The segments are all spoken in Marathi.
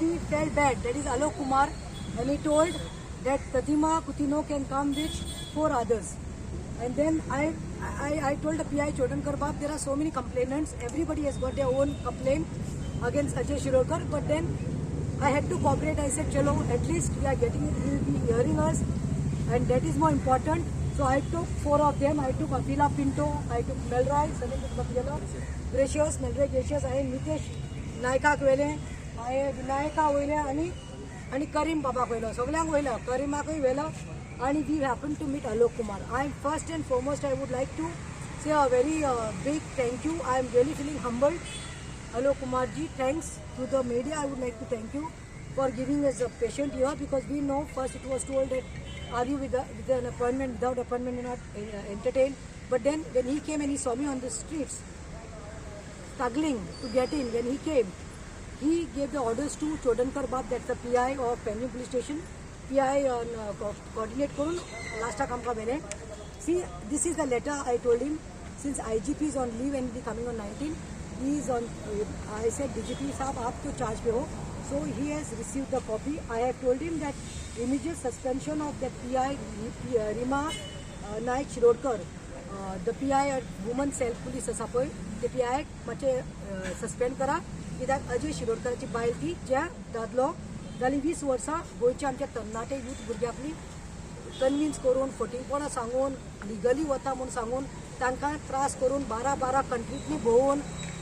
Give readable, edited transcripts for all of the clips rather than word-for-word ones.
he felt bad. That is Alok Kumar, and he told that Pratima Kutino can come with 4 others. And then I told the PI Chodankar Bab, there are so many complainants. Everybody has got their own complaint against Ajay Shirokar. But then I had to cooperate. I said, chalo, at least we are getting it. He will be hearing us, and that is more important. So I took 4 of them. I took Afila Pinto, I took Melroy, Gracious, Melroy Gracious, I Nitesh Naika Kwele, I Vinayaka Wele, and Karim Baba Kwele. So Karim Kwele. And we happened to meet Alok Kumar. First and foremost, I would like to say a very big thank you. I am really feeling humbled. Alok Kumar ji, thanks to the media. I would like to thank you for giving us a patient here, because we know first it was told that are you with an appointment, without appointment you're not entertained. But then when he came and he saw me on the streets struggling to get in, when he came, he gave the orders to Chodankar Bab, that's the PI of Penjim Police Station. PI coordinate korun last काम का मैंने. See, this is the letter I told him. Since IGP is on leave and will be coming on 19, he is on. I said DGP साहब आप तो charge पे हो. So he has received the copy. I have told him that immediate suspension of the PI Rima Naik Shirodkar, the PI at Women Self Police असा the PI माचे suspend करा. कित्याक अजय शिरोडकराची बायल ती ज्या दादलो जाली 20 वर्सां गोंयच्या आमच्या तरणाटे यूथ भुरग्यांनी कन्विन्स करून फटींगपणां सांगून लिगली वता म्हूण सांगून तांकां त्रास करून 12 कंट्रींतली भोंवून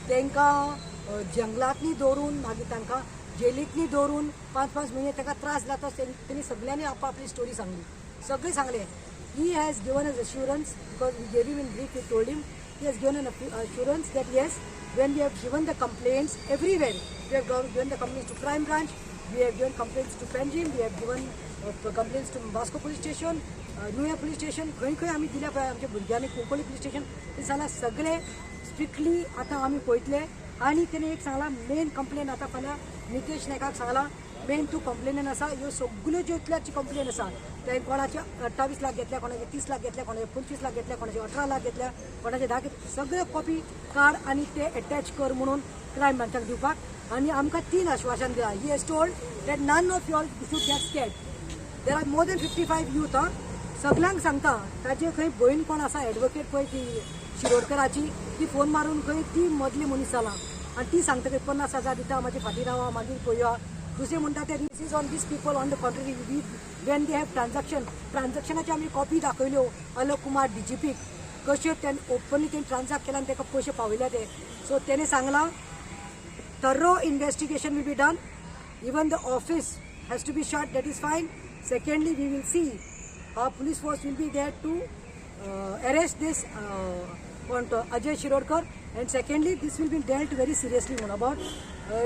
तांकां जंगलांतली दवरून मागीर तांकां जेलींतली दवरून 5 म्हयने तांकां त्रास जाता तेणी सगळ्यांनी आपली स्टोरी सांगली. सगळें सांगलें. He has given us assurance, because we gave him in brief, we told him, he has given an assurance that yes, when we have given the complaints everywhere, we have given the complaints to Crime Branch, we have given complaints to Penjim, we have given complaints to Vasco Police Station, New York Police Station, खंय आमी दिल्या पळय आमच्या भुरग्यांनी कोंकणी पुलीस स्टेशन, ते सांगला सगळे स्ट्रिक्टली आतां आमी पळयतले. आनी तेणे एक सांगला मेन कंप्लेन आतां फाल्यां नितेश नायकाक सांगला मेन तूं कंप्लेन आसा ह्यो सगळ्यो ज्यो इतल्याची कंप्लेन आसा ते कोणाचे 28 लाख घेतल्या, कोणाचे 30 लाख घेतल्या, कोणाचे 25 लाख घेतल्या, कोणाचे 18 लाख घेतल्या, कोणाचे 10 सगळे कॉपी काड आनी ते अटॅच कर म्हणून क्रायम ब्रांचाक दिवपाक. आनी आमकां 3 आश्वासन दिला. He has told that none of you all should get scared. There are more than 55 youth. सगळ्यांक सांगता ताजे खंय भयण कोण आसा एडवोकेट पळय ती शिरोडकराची, ती फोन मारून खंय ती मदली मनीस जाला आनी ती सांगता 50,000 दिता, म्हाजे फाटीं रावा, मागीर पळोवया. दुसरे म्हणटा ते this is on these people on the contrary when they have ट्रान्झॅक्शनाची आमी कॉपी दाखयल्यो अलोक कुमार DGP कशे तेणे ओपनली तेणी ट्रान्झॅक्ट केला आनी ताका पयशे पावयले ते. सो तेणे सांगला thorough investigation will be done. Even the office has to be shut, that is fine. Secondly we will see our police force will be there to arrest this Ajay Shirodkar, and secondly this will be dealt very seriously about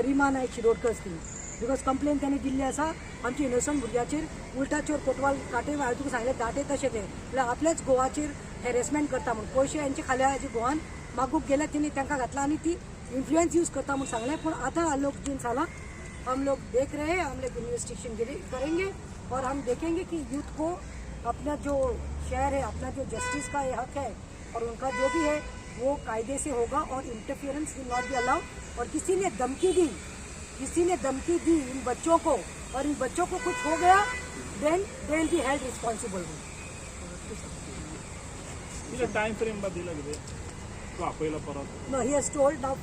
Rima Naik Shirodkar's thing, because complaint त्यांनी दिल्ली आसा आमच्या इनोसंट भुरग्याचेर उलटा चोर कोतवाल काटे हांवें तुका सांगलें दाटे तशें ते म्हळ्यार आपल्याच गोवाचेर हॅरेसमेंट करता म्हणून पयशे हेंचे खाल्या हेजे गोवान मागूक गेल्या तेणी तांकां घातला आनी ती इन्फ्लुएंस यूज करता म्हणून सांगलें. पूण आतां आलोक जीन सांगला हम लोग देख रहे हैं, हम लोग इन्वेस्टिगेशन करेंगे और हम देखेंगे कि यूथ को अपना जो शहर है, अपना जो जस्टिस का ये हक है और उनका जो भी है वो कायदे से होगा और interference will not be allowed. और किसी ने धमकी दी इन बच्चों को और इन बच्चों को कुछ हो गया then they will be held responsible. Time frame बदला गे No, he has told now.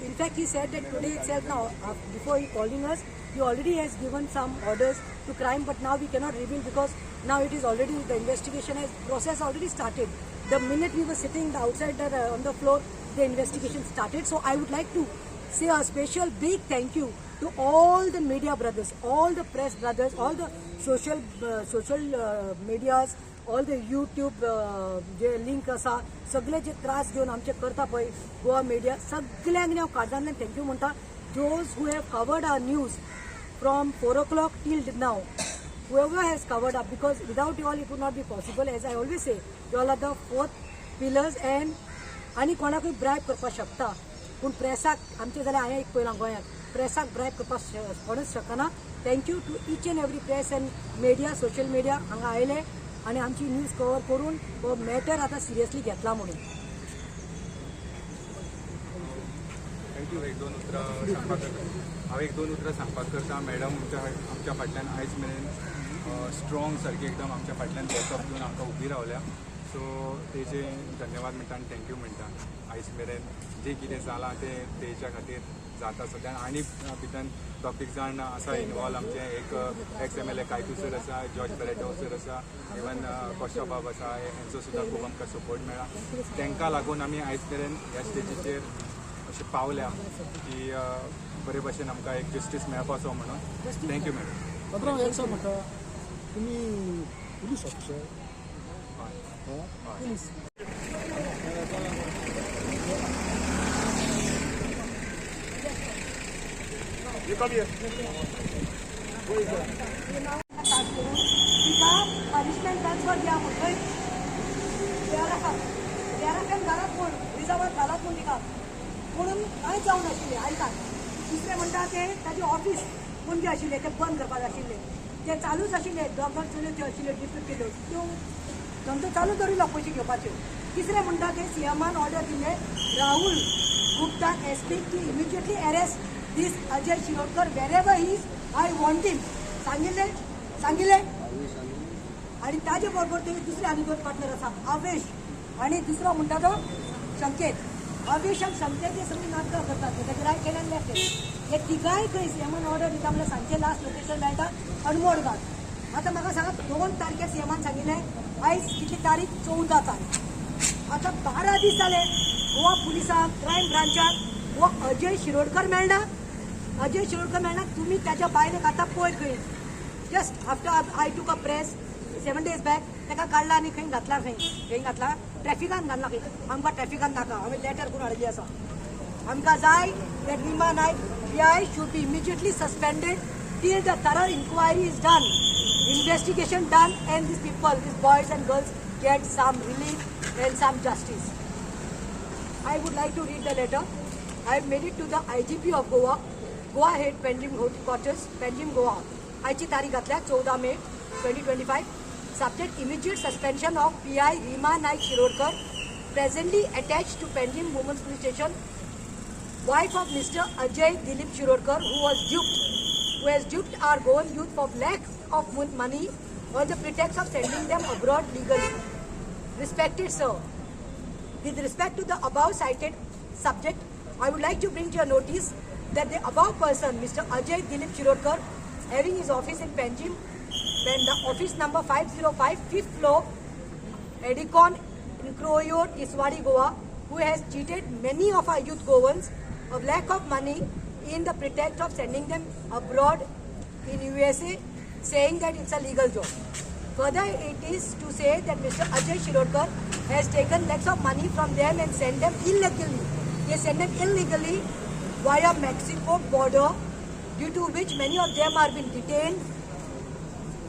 In fact, he said that today itself now, before he calling us, he already has given some orders to crime, but now we cannot reveal because now it is already, the investigation process already started. The minute we were sitting outside on the floor, the investigation started. So I would like to say a special big thank you to all the media brothers, all the press brothers, all the social medias, all the YouTube जे लिंक आसा सगळे जे त्रास घेवन आमचे करता पळय गोवा मिडिया सगळ्यांक हांव काळजांतल्यान थँक्यू म्हणटा. Those who have covered our news from 4 o'clock till now, whoever has covered up, because without you all it would not be possible. As I always say, you all are the 4th pillars. and आनी कोणाकूय ब्रायब करपाक शकता पूण प्रेसाक आमचे जाल्यार हांवें एक पळयलां गोंयांत प्रेसाक ब्रायब करपाक कोणूच शकना. Thank you to each and every press and media, social media हांगा आयले आनी आमची न्यूज कवर करून हो मॅटर आतां सिरियसली घेतला म्हणून. थँक्यू. एक दोन उतरां सांगपाक करता. मॅडम आमच्या फाटल्यान आयज मेरेन स्ट्रॉंग सारकी एकदम आमच्या फाटल्यान बॅकअप दिवन आमकां उबी रावल्या. सो तेजे धन्यवाद म्हणटा आनी थँक्यू म्हणटा. आयज मेरेन जे कितें जालां तेच्या खातीर जाता सद्यान. आनी भितर टॉपीक जाण आसा इनवॉल्व आमचे एक एक्स MLA कायतू सर आसा, जॉर्ज पेरेटो सर आसा, इवन कोश्टा बाब आसा. हेंचो सुद्दां खूब आमकां सपोर्ट मेळ्ळा. तांकां लागून आमी आयज मेरेन ह्या स्टेजीचेर अशें पावल्या की बरे भशेन आमकां एक जस्टीस मेळपाचो म्हणून. Thank you madam. पात्रांव एक सांग म्हाका, तुमी पुलीस ऑफिसर? प्लीज तिका पनिशमेंट ट्रान्सफर द्या म्हणटोय. तेरा घरात कोण रिझर्वात घालात कोण तिका म्हणून कांय जावं नाशिल्लें. आयकात दुसरें म्हणटा ते ताजें ऑफीस पणजे आशिल्लें तें बंद करपाक आशिल्लें. तें चालूच आशिल्लें. दोगां चलयो त्यो आशिल्ल्यो डिप्यूट केल्यो त्यो धंदो चालू दवरिल्लो पयशे घेवपाच्यो. तिसरें म्हणटा ते CMान ऑर्डर दिले राहुल गुप्ता SP की immediately arrest this Ajay Shirodkar wherever he is. I want him. सांगिल्लें आणि ताजे बरोबर ते दुसरे आनी दोन पार्टनर आसा आवेश आणि दुसरो म्हणटा तो संकेत. आवेश आनी संकेत हे सगळी नाटकां करतात. तेजे रायट हँड आनी लेफ्ट हँड हे तिगाय खंय CMान ऑर्डर दिता म्हणल्यार सांजचे लास्ट लोकेशन मेळटा अणमोड घाट. आतां म्हाका सांगात 2 तारखेर CMान सांगिल्लें आयज कितली तारीख 14 तारीख. आतां 12 दीस जाले गोवा पुलिसाक क्रायम ब्रांचाक हो अजय शिरोडकर मेळना. तुम्ही त्याच्या बायलेक आतां पळय खंय. जस्ट आफ्टर आय टूक अ प्रेस 7 days बॅक ताका काडला आनी खंय घातला. खंय घातला ट्रॅफिकान घालना. खंय आमकां ट्रॅफिकान नाका. हांवें लेटर करून हाडली आसा. आमकां जाय that Rima Naik PI should be immediately suspended till the thorough inquiry is done, investigation done, and these people, these boys and girls get some relief and some justice. I would like to read the letter. I have made it to the IGP of Goa, Goa Head Panjim Quarters, Panjim, Goa. आयची तारीख घातल्या 14 May 2025. Subject immediate suspension of PI Rima Naik Shirodkar, presently attached to Panjim Women's Police Station, wife of Mr. Ajay Dilip Shirodkar, who has duped our Goan youth for lack of money on the pretext of sending them abroad legally. Respected sir, with respect to the above cited subject, I would like to bring to your notice that the above person, Mr. Ajay Dilip Shirodkar, having his office in Panjim, then the office number 505, 5th floor, Edicon, in Kroyot, Iswadi, Goa, who has cheated many of our youth Goans of lack of money in the pretext of sending them abroad in USA, saying that it's a legal job. Further, it is to say that Mr. Ajay Shirodkar has taken lakhs of money from them and sent them illegally. He sent them illegally via Mexico border, due to which many of them are being detained,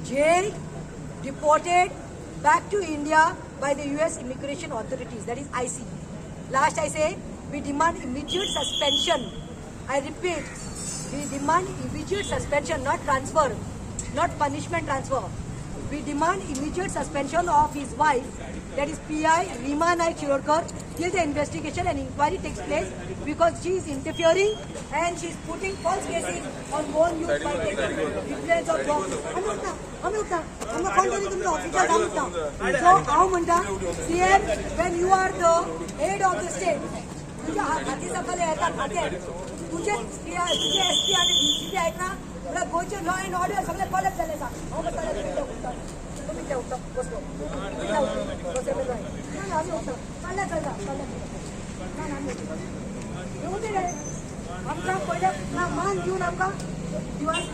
jailed, deported back to India by the US immigration authorities, that is IC. Last I say, we demand immediate suspension. I repeat, we demand immediate suspension, not transfer, not punishment transfer. We demand immediate suspension of his wife, that is PI Rima Naik Shirodkar, till the investigation and inquiry takes place, because she is interfering and she is putting false cases on Goan youth by taking influence of jobs. So, how म्हणता CM, when you are the head of the state, तुझ्या हाती सकल येतात खाते, तुझे SP आणि DCP आहेत ना, तुला गोचे लॉ अँड ऑर्डर सगळे पलट झाले सांग. तुम्ही त्या उत्तर बसतो. आमचा पहिले मान देऊन आमका दिवस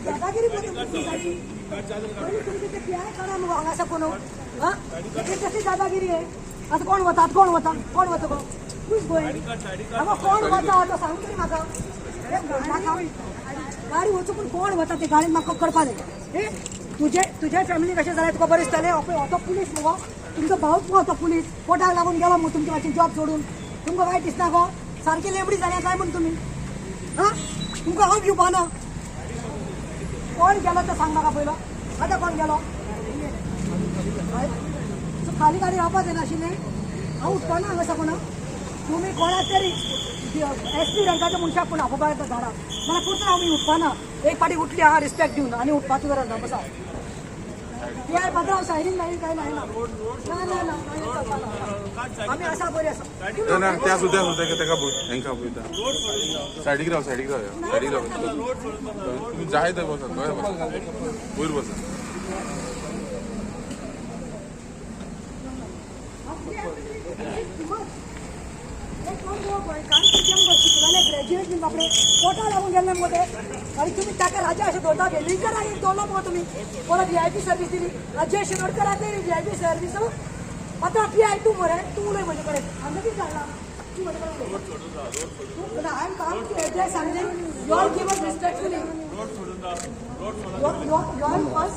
दादागिरी तुमची ते PI करा मग असं कोण कशी दादागिरी आहे. असं कोण होता कोण होतं कोण होता तो सांग तरी म्हाका गाडी वचून पण कोण होता ते गाडीन म्हाका कळपा जाय. तुझे फॅमिली कशें जालें तुका बरें दिसतलें. होतो पुलीस मुगो तुमचो भाऊच होतो पुलीस पोटाक लागून गेलो मग तुमची मातशी जॉब सोडून. तुमकां वायट दिसना गो सारकी लेबडी जाल्या काय म्हण तुमी. तुमकां हांव घेवपा ना. कोण गेलो तो सांग म्हाका पयलो. आतां कोण गेलो खाली गाडी रावपा जाय नाशिल्लें. हांव उठपा ना हांगा साकून. तुम्ही कोणाच तरी SP रंगाच्या मनशाक पूण आपोवपाक धाडा मला पुरतो हांव उठपाना एक फाटी उठली हां रिस्पेक्ट दिवन आनी उठपाचो जरा ना बसा PI पात्रांव सायडीन नाही काय नाही ना आम्ही असा बरे आसा ना त्या सुद्धा तेका हेंका पळयता सायडीक राव तुम्ही जाय थंय बसा वयर बसा ग्रॅज्युएट बीन बापरे पोटा लागून गेले मग ते आणि तुम्ही ताका राजा असे दोनदा लिंकर आणि दोनदा मग तुम्ही कोणा VIP सर्व्हिस दिली अजय शिरोडकर आता VIP सर्व्हिस आता PI तू मरे तू उलय म्हणजे कडे आमचं किती झाला तू म्हणजे I am come to address something you all give us respectfully you first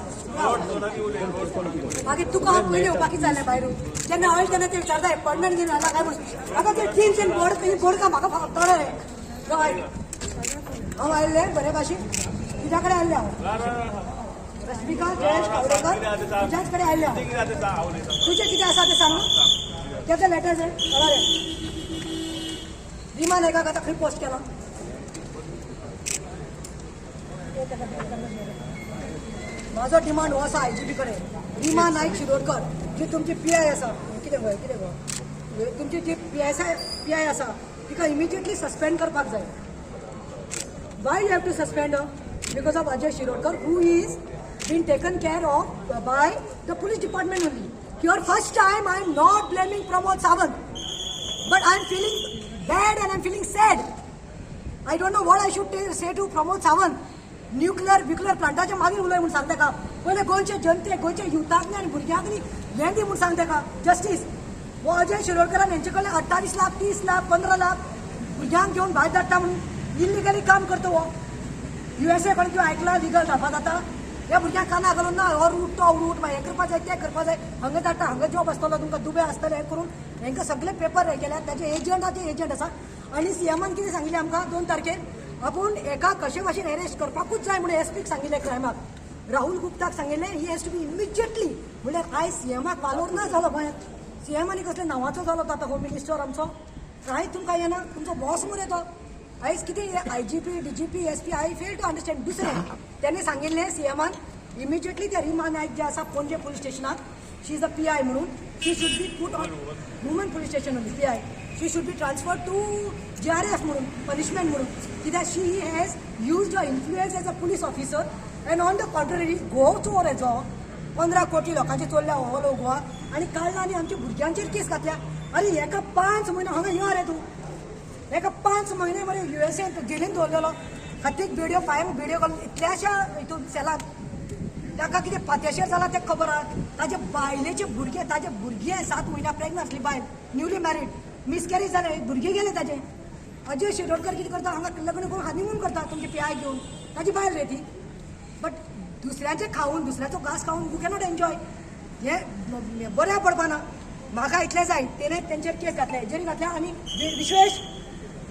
बाकी तुका हांव पयलीं येवपाकी जालें भायर जेन्ना हांवें तेन्ना ते विचारताय पडमेंट घेवन आला काय म्हणून आतां ते टीम्स बोर्ड का म्हाका कळ्ळें हांव आयिल्लें बरे भाशेन तुज्या कडेन आयिल्लें हांव रश्मिका जयेश कावडेकर तुज्याच कडेन आयिल्लें हांव तुजें कितें आसा तें सांग केन्ना लेटर जाय कळ्ळें रे रिमा नायकाक आतां खंय पोस्ट केला माझो डिमांड हो आसा IGP कडेन रिमा नायक शिरोडकर जी तुमची PI आसा कितें गो तुमची जी PI आसा तिका इमिजिएटली सस्पेंड करपाक जाय why you have to suspend because of Ajay Shirodkar who is been taken care of by the police department only your first time I am not blaming Pramod Sawant but I am feeling bad and I am feeling sad I don't know what I should say to Pramod Sawant nuclear प्लांटाच्या मागीर उलय म्हणून सांगता का पयले गोंयचे जनते गोंयच्या युथाक आनी भुरग्यांक न्ही हें दी म्हणून सांगता का जस्टीस हो अजय शिरोडकरान हेंचे कडल्यान 28 लाख 30 लाख 15 लाख भुरग्यांक घेवन भायर धाडटा म्हणून इल्लिगली काम करता हो USA कडे तूं आयकलां लिगल रावपा जाता ह्या भुरग्यांक काना घालून ना हो रूट तो रूट हें करपा जाय तें करपा जाय हांगा धाडटा हांगा जॉब आसतलो तुमकां दुबय आसतलें हें करून हेंकां सगळे पेपर हे केल्यात ताचे एजंट आसा आनी CMन कितें सांगिल्लें आमकां 2 तारखेर आपूण एका कशे भाशेन अरेस्ट करपाकूच जाय म्हणून SPक सांगिल्लें क्रायमाक राहुल गुप्ताक सांगिल्लें he has to be immediately म्हणल्यार आयज CMक वालोर ना जालो गोंयांत CMनी कसल्या नांवाचो जालो तो आतां होम मिनिस्टर आमचो कांयच तुमकां येना तुमचो बॉस मरे तो आयज कितें IGP DGP SP I fail to understand दुसरें तेणे सांगिल्लें CMन इमिजिएटली त्या रिमा नायक जे आसा पणजे पुलीस स्टेशनाक शी इज अ PI म्हणून she should be put on woman police station only PI she should be transferred to JRF म्हणून पनिशमेंट म्हणून कित्याक she has used a influence as a police officer and on the contrary go चोर हेजो 15 कोटी लोकांचे चोरल्या ओलो गोवा आनी काडला आनी आमच्या भुरग्यांचेर केस घातल्या अरे हेका 5 म्हयने हांगा यो रे तूं हेका 5 म्हयने मरे USA जेलीन दवरलेलो खातीक भिडिओ घालून इतल्याशा हितून सेलाक ताका कितें फात्याशेर जाला तें खबर आहा ताजे बायलेचे भुरगे ताजे भुरगे 7 म्हयन्या प्रेग्नंट आसली बायल न्यूली मॅरीड मिसकॅरेज जाले भुरगे गेले ताजे अजय शिरोडकर कितें करता हांगा लग्न करून हनीमून करता तुमची PI घेवन ताजी बायल रे ती बट दुसऱ्याचे खाऊन दुसऱ्याचो घास खाऊन यू कॅनॉट एन्जॉय हे बऱ्या पडपाना म्हाका इतलें जाय तेणे तेंचेर केस घातले हेजेर घातल्या आनी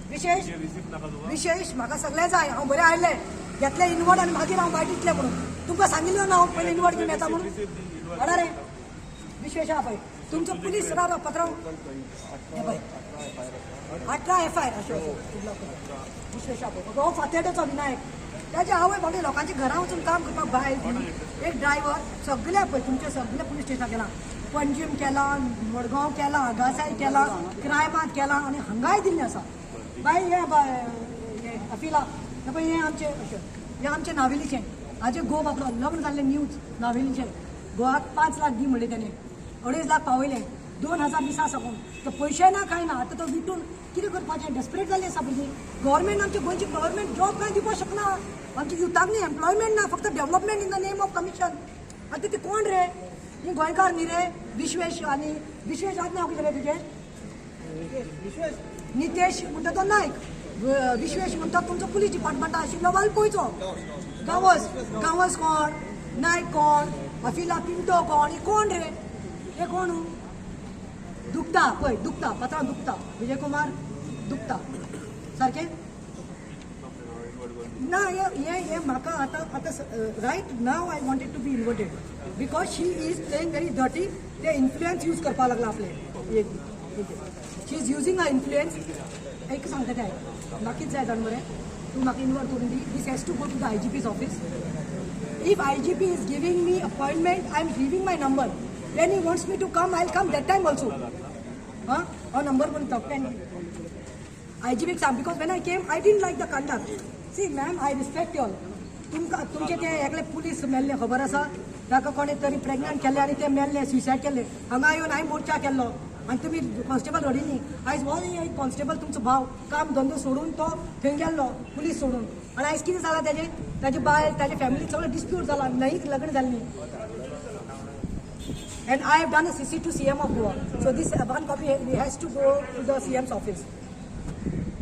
विशेष म्हाका सगळें जाय हांव बरें आयलें घेतलें इनवर्ड आनी मागीर हांव वायट इतलें म्हणून तुमकां सांगिल्लो ना हांव पयलीं इनवर्ड घेवन येता म्हणून हाडा रे विशेश आहा पळय तुमचो पुलीस राव पत्रांव हे पळय 18 FIR विशेश आहा पळय हो फातेडोचो विनायक त्याचे आवय बाबडे लोकांचे घरा वचून काम करपाक भायर एक ड्रायव्हर सगळे पळय तुमचे सगळे पुलीस स्टेशन केला पणजीम केला मडगांव केला आगासाय केला क्रायमात केला आनी हांगाय दिल्लें आसा बाय हे अफिला पळय हे आमचे नावेलीचे हाजे गो बाबलो लग्न जाल्लें न्यूज नावेलीचे गोवाक 5 लाख दी म्हणले तेणे 2.5 लाख पावयले 2000 दिसा साकून तो पयशे ना कांय ना आतां तो विटून कितें करपाचें डेस्परेट जाल्ली आसा भुरगीं गव्हर्मेंट आमची गोंयची गव्हर्मेंट जॉब कांय दिवपाक शकना आमच्या युथाक न्ही एम्प्लॉयमेंट ना फक्त development in the name of commission आतां ते कोण रे ही गोंयकार न्ही रे विश्वेश आनी विश्वेश आत नांव कितें रे तुजें नितेश म्हणटा तो नायक विश्वेश म्हणटा तुमचो पुलीस डिपार्टमेंटा आशिल्लो वालपयचो गांवस कोण नायक कोण अफिला पिंटो कोण हे कोण रे हे कोण दुखता पळय दुखता पत्रां दुखता विजय कुमार दुखता सारकें ना हे म्हाका आतां right now I wanted to be inverted because she is playing very dirty ते इन्फ्लुएन्स यूज करपाक लागला आपले she is using a influence एक सांगता काय म्हाकीच जाय जाण मरे तूं म्हाका इन्वॉल्व करून दी this has to go to the IGP's office if IGP is giving me appointment I am giving my number when he wants me to come I'll come that time also हो number पण तो can IGP सांग because when I came I didn't like the conduct see ma'am I respect you all तुमचे ते एकले पुलीस मेल्ले खबर आसा ताका कोणी तरी प्रेग्नंट केले आनी ते मेल्ले सुसायड केले हांगा येवन हांवें मोर्चा केल्लो आनी तुमी कॉन्स्टेबल रडिल्ली आयज हो एक कॉन्स्टेबल तुमचो भाव काम धंदो सोडून तो थंय गेल्लो पुलीस सोडून आनी आयज कितें जालां ताजी बायल ताजी फॅमिली सगळो डिस्प्यूट जाला न्हयीक लग्न जाल्ली and I have done a CC to CM of Goa so this one copy has to go to the CM's office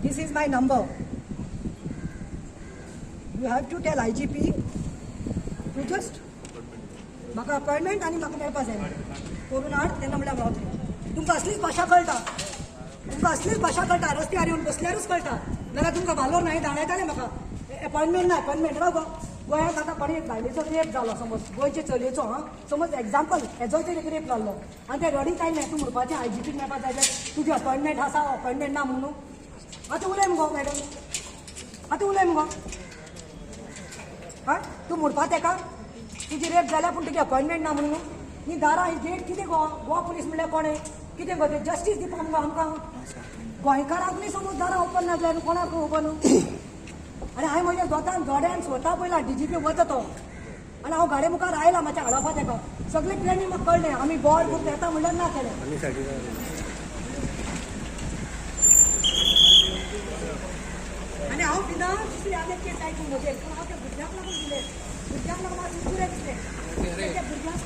this is my number you have to tell IGP to just म्हाका अपॉइंटमेंट आनी म्हाका मेळपा जाय करून हाड तेन्ना म्हणल्यार रावतली तुमकां असलीच भाशा कळटा रस्त्यार येवन बसल्यारूच कळटा नाल्यार तुमकां भालोर न्हय धांडायताले म्हाका अपॉइंटमेंट ना अपॉइंटमेंट राव गो गोंयांत आतां कोणी एक बायलेचो रेप जालो समज गोंयचे चलयेचो समज एक्झाम्पल हेजो तरी एक रेप जाल्लो आनी ते रडी काय नाही तूं म्हणपाचें IGPक मेळपा जाय तुजी अपॉइंटमेंट आसा अपॉइंटमेंट ना म्हणून आतां उलय मुगो मॅडम आतां उलय मुगो हय तूं म्हणपा तेका तुजी रेप जाल्या पूण तुजी अपॉइंटमेंट ना म्हणून न्ही दारा ही डेट कितें गो गोवा पुलीस म्हणल्यार कोणें कितें गो तें जस्टीस दिवपा मुगो आमकां गोंयकाराक न्ही समज दारा ओपन ना जाल्यार कोणाक ओपन आनी हांवें म्हज्या दोड्यान स्वता पयला DGP वता तो आनी हांव गाडये मुखार आयला मातशें हाडपा तेका सगळें प्लॅनिंग म्हाका कळ्ळें आमी बोर बूक येता म्हणल्यार ना केलें आनी हांव भिना दुसरी आनी केस आयकून म्हजेर पूण हांव त्या भुरग्याक लागून दिलें भुरग्याक लागून म्हाका दुसरें दिसलें त्या भुरग्याक